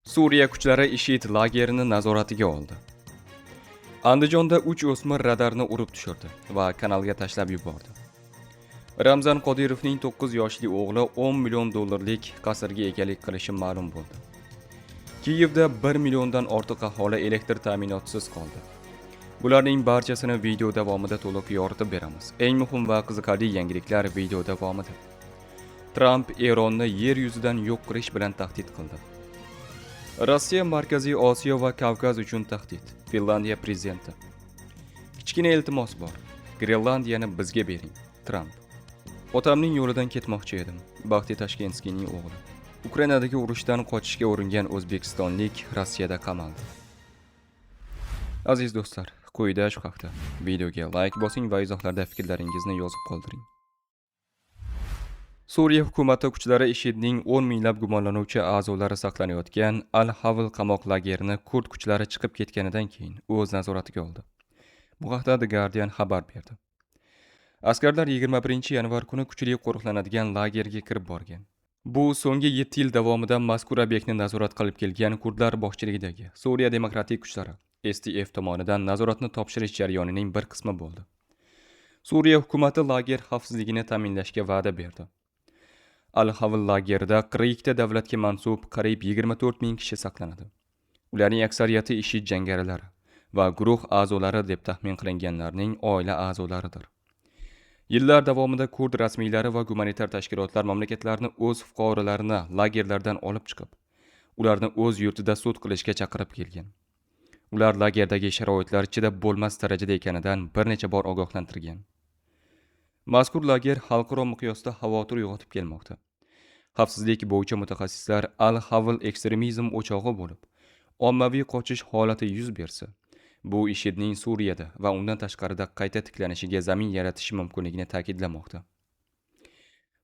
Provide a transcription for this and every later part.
Suriya kuchlari IShID lagerini nazoratiga oldi. Andijonda 3 o'smir radarni urib tushirdi va kanalga tashlab yubordi. Ramzan Qodirovning 9 yoshli o'g'li 10 million dollarlik qasrga egalik qilishi ma'lum bo'ldi. Kiyevda 1 milliondan ortiq aholi elektr ta'minotisiz qoldi. Bularning barchasini video davomida to'liq yoritib beramiz. Eng muhim va qiziqarli yangiliklar video davomida. Tramp Eronni yer yuzidan yo'q qilish bilan tahdid qildi. Rossiya Markaziy Osiyo va Kavkaz uchun tahdid. Finlandiya prezidenti. Kichkina iltimos bor. Grenlandiyani bizga bering. Tramp. Otamning yo'lidan ketmoqchi edim. Baxti Tashkentskiyning o'g'li. Ukrainadagi urushdan qochishga uringan o'zbekistonlik Rossiyada qamaldi. Aziz do'stlar, quyida shu haqda videoga like bosing va izohlarda fikrlaringizni yozib qoldiring. Suriya hukumati kuchlari IShIDning 10 minglab gumonlanuvchi a'zolari saqlanayotgan Al-Havl qamoq lagerini kurd kuchlari chiqib ketganidan keyin o'z nazoratiga oldi. Bu haqda The Guardian xabar berdi. Askarlar 21 yanvar kuni kuchli qo'riqlanadigan lagerga kirib borgan. Bu so'nggi 7 yil davomida mazkur obyektni nazorat qilib kelgan kurdlar boshchiligidagi Suriya demokratik kuchlari SDF tomonidan nazoratni topshirish jarayonining bir qismi bo'ldi. Suriya hukumati lager xavfsizligini ta'minlashga va'da berdi. Al-Havl lagerida 42 ta davlatga mansub qariyb 24 ming kishi saqlanadi. Ularning aksariyati IShID jangarilari va guruh a'zolari deb taxmin qilinganlarning oila a'zolaridir. Yillar davomida kurd rasmiylari va gumanitar tashkilotlar mamlakatlarni o'z fuqarolarini lagerlardan olib chiqib, ularni o'z yurtida sud qilishga chaqirib kelgan. Ular lagerdagi sharoitlar chidab bo'lmas darajada ekanidan bir necha bor ogohlantirgan. Mazkur lager xalqaro miqyosda xavotir uyg'otib kelmoqda. Xavfsizlik bo'yicha mutaxassislar Al-Havl ekstremizm o'chog'i bo'lib, ommaviy qochish holati yuz bersa, bu IShIDning Suriyada va undan tashqarida qayta tiklanishiga zamin yaratishi mumkinligini ta'kidlamoqda.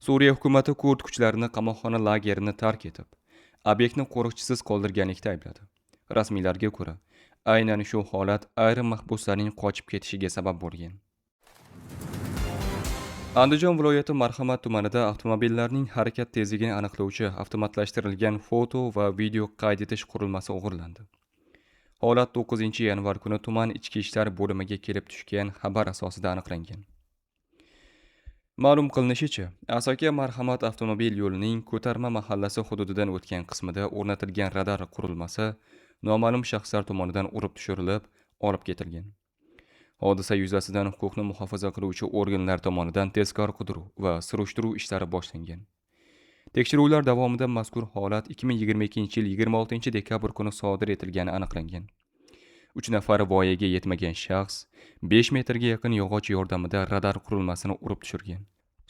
Suriya hukumati kurd kuchlarini qamoqxona lagerini tark etib, obyektni qo'riqchisiz qoldirganlikda aybladi. Rasmiylarga ko'ra, aynan shu holat ayrim mahbuslarning qochib ketishiga sabab bo'lgan. Andijon viloyati Marhamat tumanida avtomobillarning harakat tezligini aniqlovchi avtomatlashtirilgan foto va video qayd etish qurilmasi o'g'irlandi. Holat 9 yanvar kuni tuman ichki ishlar bo'limiga kelib tushgan xabar asosida aniqlangan. Ma'lum qilinishicha, Asaka Marhamat avtomobil yo'lining Ko'tarma mahallasi hududidan o'tgan qismida o'rnatilgan radar qurilmasi noma'lum shaxslar tomonidan urib tushirilib, olib ketilgan. Hodisa yuzasidan huquqni muhofaza qiluvchi organlar tomonidan tezkor qidiruv va surishtiruv ishlari boshlangan. Tekshiruvlar davomida mazkur holat 2022 yil 26 dekabr kuni sodir etilgani aniqlangan. 3 nafar voyaga yetmagan shaxs 5 metrga yaqin yog'och yordamida radar qurilmasini urib tushirgan.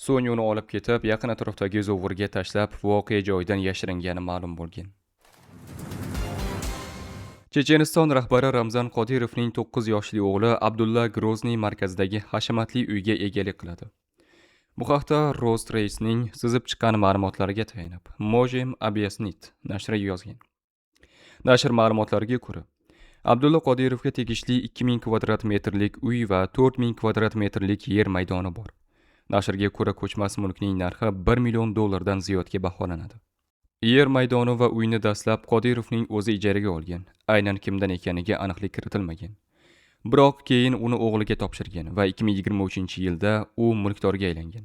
So'ng uni olib ketib, yaqin atrofdagi zovurga tashlab, voqea joyidan yashiringani ma'lum bo'lgan. Checheniston rahbari Ramzan Qodirovning 9 yoshli o'g'li Abdulla Grozniy markazidagi hashamatli uyga egalik qiladi. Bu haqda Rostrace'ning sizib chiqqan ma'lumotlariga tayanib, Mojem Abiasnit nashri yozgan. Nashr ma'lumotlariga ko'ra, Abdulla Qodirovga tegishli 2000 kvadrat metrlik uy va 4000 kvadrat metrlik yer maydoni bor. Nashrga ko'ra, ko'chmas mulkning narxi 1 million dollardan ziyodga baholanadi. Yer maydoni va uyni dastlab Qodirovning o'zi ijaraga olgan. Aynan kimdan ekaniga aniqlik kiritilmagan. Biroq keyin uni o'g'liga topshirgan va 2023-yilda u mulkdorga aylangan.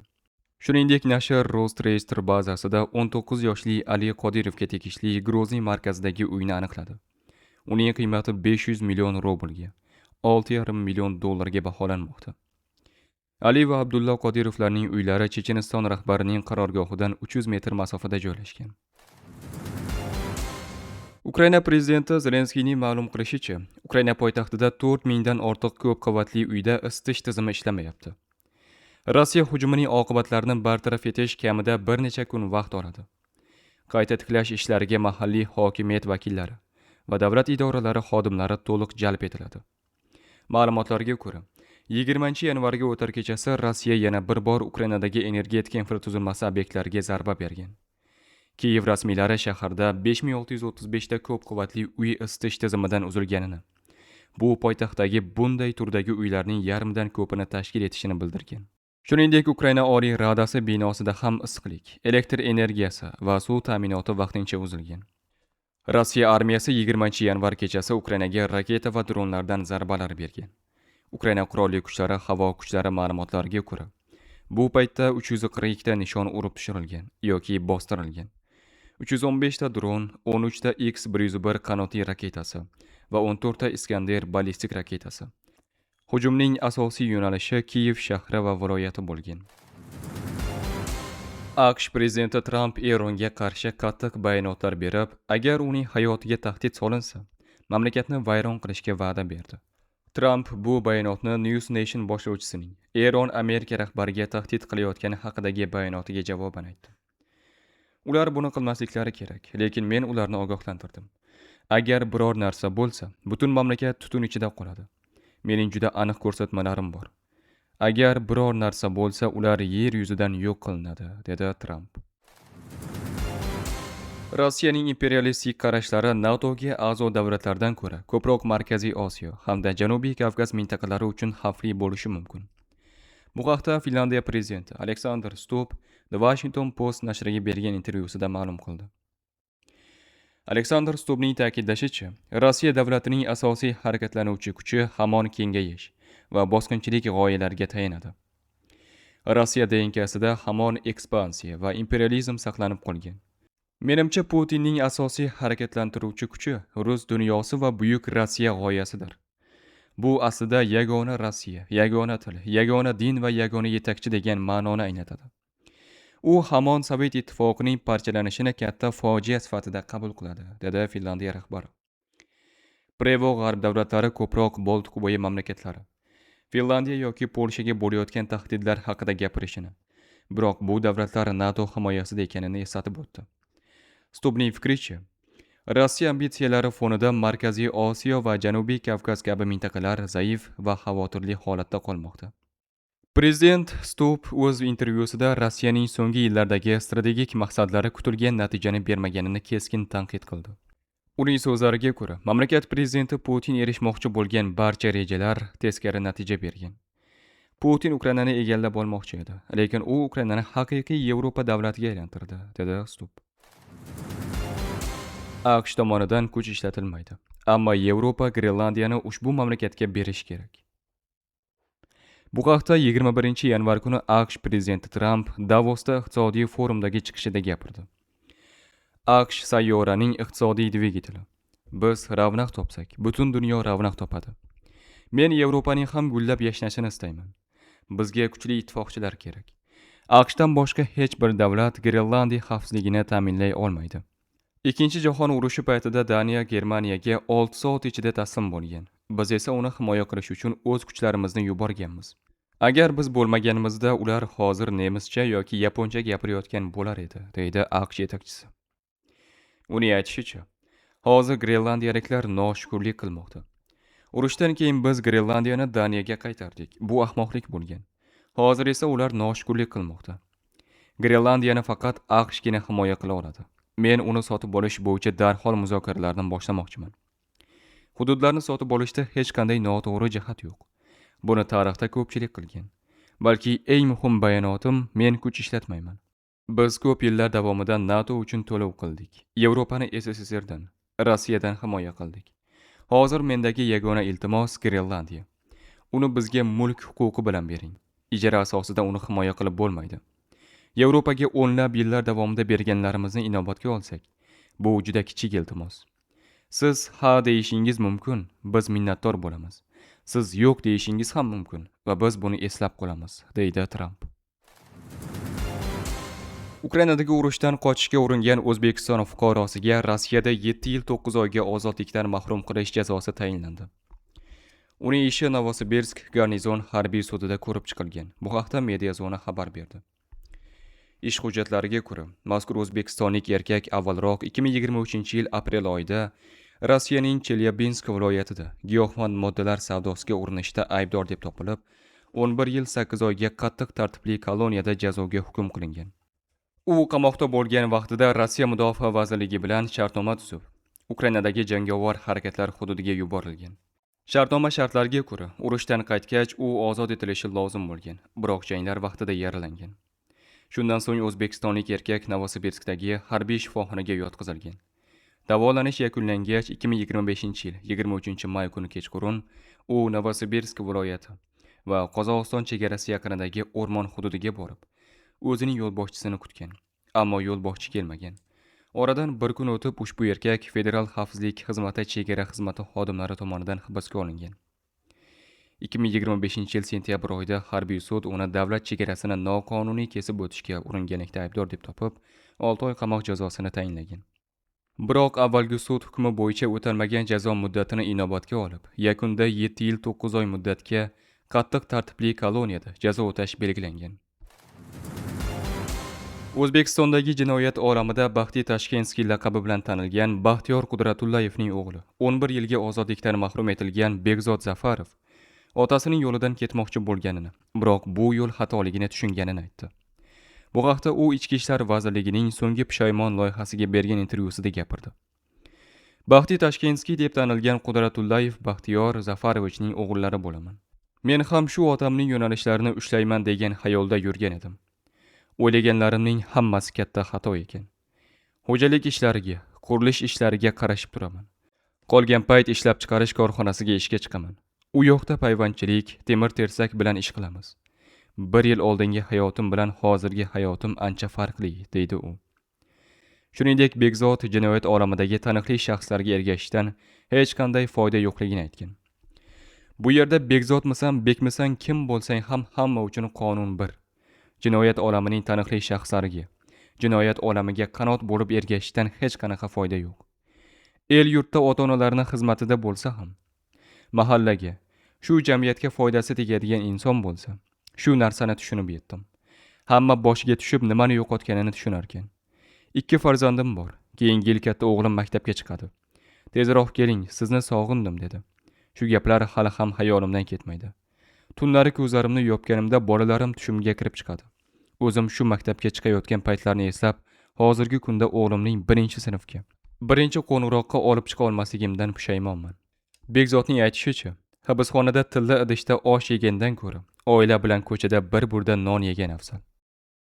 Shuningdek, nashr Rostrace bazasida 19 yoshli Ali Qodirovga tegishli Grozniy markazidagi uyni aniqladi. Uning qiymati 500 million rublga, 6,5 million dollarga baholanmoqda. Ali va Abdulla Qodirovlarning uylari Checheniston rahbarining qarorgohidan 300 metr masofada joylashgan. Ukraina prezidenti Zelenskiyning ma'lum qilishicha, Ukraina poytaxtida 4000 dan ortiq ko'p qavatli uyda isitish tizimi ishlamayapti. Rossiya hujumining oqibatlarini bartaraf etish kamida bir necha kun vaqt oladi. Qayta tiklash ishlariga mahalliy hokimiyat vakillari va davlat idoralari xodimlari to'liq jalb etiladi. Ma'lumotlarga ko'ra, 20 yanvarga o'tar kechasi Rossiya yana bir bor Ukrainadagi energetika infratuzilmasi obyektlariga zarba bergan. Kiyev rasmiylari shaharda 5635 ta ko'p qavatli uy isitish tizimidan uzilganini, bu poytaxtdagi bunday turdagi uylarning yarmidan ko'pini tashkil etishini bildirgan. Shuningdek, Ukraina Oliy Radasi binosida ham issiqlik, elektr energiyasi va suv ta'minoti vaqtincha uzilgan. Rossiya armiyasi 20-yanvar kechasi Ukrainaga raketa va dronlardan zarbalar bergan. Ukraina qurolli kuchlari havo kuchlari ma'lumotlariga ko'ra, bu paytda 342 ta nishon urib tushirilgan yoki bostirilgan. 315 ta dron, 13 ta X-101 qanotli raketasi va 14 ta Iskander ballistik raketasi. Hujumning asosiy yo'nalishi Kiyev shahri va viloyati bo'lgan. AQSh prezidenti Tramp Eronga qarshi qattiq bayonotlar berib, agar uning hayotiga tahdid solinsa, mamlakatni vayron qilishga va'da berdi. Tramp bu bayonotni News Nation boshlovchisining Eron Amerika rahbariga tahdid qilayotgani haqidagi bayonotiga javoban aytdi. Ular buni qilmasliklari kerak, lekin men ularni ogohlantirdim. Agar biror narsa bo'lsa, butun mamlakat tutun ichida qoladi. Mening juda aniq ko'rsatmalarim bor. Agar biror narsa bo'lsa, ular yer yuzidan yo'q qilinadi, dedi Tramp. Rossiyaning imperialistik qarashlari NATOga a'zo davlatlardan ko'ra ko'proq Markaziy Osiyo hamda Janubiy Kavkaz mintaqalari uchun xavfli bo'lishi mumkin. Bu haqda Finlandiya prezidenti Alexander Stubb The Washington Post nashriga bergan intervyusida ma'lum qildi. Alexander Stubbning ta'kidlashicha, Rossiya davlatining asosiy harakatlanuvchi kuchi hamon kengayish va bosqinchilik g'oyalariga tayanadi. Rossiya DNKsida hamon ekspansiya va imperializm saqlanib qolgan. Menimcha Putinning asosiy harakatlantiruvchi kuchi Rus dunyosi va buyuk Rossiya g'oyasidir. Bu aslida yagona Rossiya, yagona til, yagona din va yagona yetakchi degan ma'noni anglatadi. U hamon Sovet ittifoqining parchalanishini katta fojia sifatida qabul qiladi, dedi Finlandiya rahbari. Prevo g'arb davlatlari ko'proq Boltiqbo'yi mamlakatlari, Finlandiya yoki Polshaga bo'layotgan tahdidlar haqida gapirishini, biroq bu davlatlar NATO himoyasida ekanini eslatib o'tdi. Stubbning fikricha, Rossiya ambitsiyalari fonida Markaziy Osiyo va Janubiy Kavkaz kabi mintaqalar zaif va xavotirli holatda qolmoqda. Prezident Stubb o'z intervyusida Rossiyaning so'nggi yillardagi strategik maqsadlari kutilgan natijani bermaganini keskin tanqid qildi. Uning so'zlariga ko'ra, mamlakat prezidenti Putin erishmoqchi bo'lgan barcha rejalar teskari natija bergan. Putin Ukrainani egallab olmoqchi edi, lekin u Ukrainani haqiqiy Yevropa davlatiga aylantirdi, dedi Stubb. AQSh tomonidan kuch ishlatilmaydi, ammo Yevropa Grenlandiyani ushbu mamlakatga berish kerak. Bu haqda 21-yanvar kuni AQSh prezidenti Tramp Davosda iqtisodiy forumdagi chiqishida gapirdi. AQSh sayyoraning iqtisodiy dvigateli. Biz ravnaq topsak, butun dunyo ravnaq topadi. Men Yevropaning ham gullab yashnashini istayman. Bizga kuchli ittifoqchilar kerak. AQShdan boshqa hech bir davlat Grenlandiya xavfsizligini ta'minlay olmaydi. Ikkinchi jahon urushi paytida Daniya Germaniyaga 6 soat ichida taslim bo'lgan. Biz esa uni himoya qilish uchun o'z kuchlarimizni yuborganmiz. Agar biz bo'lmaganimizda ular hozir nemischa yoki yaponcha gapirayotgan bo'lar edi, deydi AQSh yetakchisi. Uning aytishicha, hozir grenlandiyaliklar noshukrlik qilmoqda. Urushdan keyin biz Grenlandiyani Daniyaga qaytardik. Bu ahmoqlik bo'lgan. Hozir esa ular noshukrlik qilmoqda. Grenlandiyani faqat AQShgina himoya qila oladi. Men uni sotib olish bo'yicha darhol muzokaralarni boshlamoqchiman. Hududlarni sotib olishda hech qanday noto'g'ri jihat yo'q. Buni tarixda ko'pchilik qilgan. Balki eng muhim bayonotim, men kuch ishlatmayman. Biz ko'p yillar davomida NATO uchun to'lov qildik. Yevropani SSSRdan, Rossiyadan himoya qildik. Hozir mendagi yagona iltimos Grenlandiya. Uni bizga mulk huquqi bilan bering. Ijara asosida uni himoya qilib bo'lmaydi. Yevropaga o'nlab yillar davomida berganlarimizni inobatga olsak, bu juda kichik iltimos. Siz ha deyishingiz mumkin, biz minnatdor bo'lamiz. Siz yo'q deyishingiz ham mumkin va biz buni eslab qolamiz, deydi Tramp. Ukrainadagi urushdan qochishga uringan O'zbekiston fuqarosiga Rossiyada 7 yil 9 oyga ozodlikdan mahrum qilish jazosi tayinlandi. Uning ishi Novosibirsk garnizon harbiy sudida ko'rib chiqilgan. Bu haqda Mediazona xabar berdi. Ish hujjatlariga ko'ra, mazkur o'zbekistonlik erkak avvalroq 2023-yil aprel oyida Rossiyaning Chelyabinsk viloyatida giyohvand moddalar savdosiga urinishda aybdor deb topilib, 11 yil 8 oyga qattiq tartibli koloniyada jazoga hukm qilingan. U qamoqda bo'lgan vaqtida Rossiya Mudofaa vazirligi bilan shartnoma tuzib, Ukrainadagi jangovar harakatlar hududiga yuborilgan. Shartnoma shartlariga ko'ra, urushdan qaytgach u ozod etilishi lozim bo'lgan, biroq janglar vaqtida yaralangan. Shundan so'ng o'zbekistonlik erkak Novosibirskdagi harbiy shifoxonaga yotqizilgan. Davolanish yakunlangach 2025-yil 23-may kuni kechqurun u Novosibirsk viloyati va Qozog'iston chegarasi yaqinidagi o'rmon hududiga borib, o'zining yo'lboshchisini kutgan. Ammo yo'lboshchi kelmagan. Oradan bir kun o'tib ushbu erkak Federal xavfsizlik xizmati chegara xizmati xodimlari tomonidan hibsga olingan. 2025-yil sentyabr oyida harbiy sud uni davlat chegarasini noqonuniy kesib o'tishga uringanlikda aybdor deb topib, 6 oy qamoq jazosini tayinlagan. Biroq avvalgi sud hukmi bo'yicha o'talmagan jazo muddatini inobatga olib, yakunda 7 yil 9 oy muddatga qattiq tartibli koloniyada jazo o'tash belgilangan. O'zbekistondagi jinoyat olamida Baxtiy Tashkenskiy laqabi bilan tanilgan Baxtiyor Qudratullayevning o'g'li 11 yilga ozodlikdan mahrum etilgan Bekzod Zafarov otasining yo'lidan ketmoqchi bo'lganini, biroq bu yo'l xatoligini tushunganini aytdi. Bu haqda u Ichki ishlar vazirligining so'nggi pushaymon loyihasiga bergan intervyusida gapirdi. Baxtiy Tashkenskiy deb tanilgan Qudratullayev Baxtiyor Zafarovichning o'g'illari bo'laman. Men ham shu otamning yo'nalishlarini ushlayman degan xayolda yurgan edim. O'ylaganlarimning hammasi katta xato ekan. Xo'jalik ishlariga, qurilish ishlariga qarashib turaman. Qolgan payt ishlab chiqarish korxonasiga ishga chiqaman. U yoqda payvandchilik, temir tersak bilan ish qilamiz. 1 yil oldingi hayotim bilan hozirgi hayotim ancha farqli, deydi u. Shuningdek, Bekzod jinoyat olamidagi taniqli shaxslarga ergashishdan hech qanday foyda yo'qligini aytgan. Bu yerda Bekzodmisan, Bekmisan, kim bo'lsang ham hamma uchun qonun bir. Jinoyat olamining taniqli shaxslariga, jinoyat olamiga qanot bo'lib ergashishdan hech qanaqa foyda yo'q. El yurtda ota-onalarning xizmatida bo'lsa ham, mahallaga, shu jamiyatga foydasi tegadigan inson bo'lsa, shu narsani tushunib yetdim. Hamma boshiga tushib nimani yo'qotganini tushunar ekan. 2 farzandim bor. Keyingi yil katta o'g'lim maktabga chiqadi. Tezroq keling, sizni sog'indim dedi. Shu gaplar hali ham hayolimdan ketmaydi. Tunlari ko'zlarimni yopganimda bolalarim tushimga kirib chiqadi. O'zim shu maktabga chiqayotgan paytlarni eslab, hozirgi kunda o'g'limning 1-sinfga, birinchi qo'ng'iroqqa olib chiqa olmasligimdan pushaymonman. Bekzodning aytishicha, hibsxonada tilla idishda osh yegandan ko'ra, oila bilan ko'chada bir burda non yegan afzal.